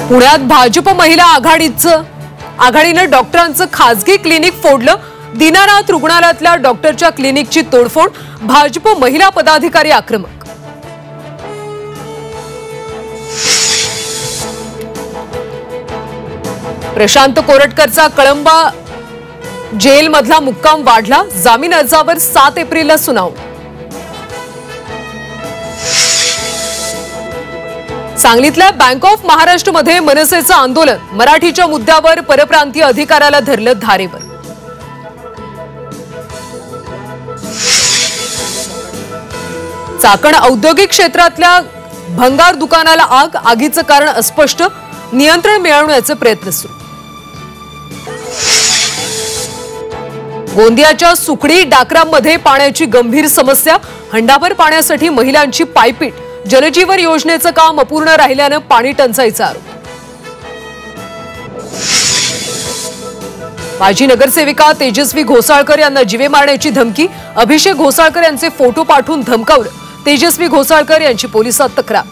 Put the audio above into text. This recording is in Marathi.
पुण्यात भाजप महिला आघाडीनं डॉक्टरांचं खासगी क्लिनिक फोडलं। दीनानाथ रुग्णालयातल्या डॉक्टरच्या क्लिनिकची तोडफोड, भाजप महिला पदाधिकारी आक्रमक। प्रशांत कोरटकरचा कळंबा जेलमधला मुक्काम वाढला, जामीन अर्जावर 7 एप्रिलला सुनावणी। सांगलीतल्या बँक ऑफ महाराष्ट्रमध्ये मनसेचं आंदोलन, मराठीच्या मुद्द्यावर परप्रांतीय अधिकाऱ्याला धरलं धारेवर। चाकण औद्योगिक क्षेत्रातल्या भंगार दुकानाला आग, आगीचं कारण अस्पष्ट, नियंत्रण मिळवण्याचे प्रयत्न सुरू। गोंदियाच्या सुकडी डाकरामध्ये पाण्याची गंभीर समस्या, हंडाभर पाण्यासाठी महिलांची पायपीट, जलजीवन योजनेचं काम अपूर्ण राहिल्यानं पाणी टंचाईचा आरोप। माजी नगरसेविका तेजस्वी घोसाळकर यांना जीवे मारण्याची धमकी, अभिषेक घोसाळकर यांचे फोटो पाठवून धमकावलं, तेजस्वी घोसाळकर यांची पोलिसात तक्रार।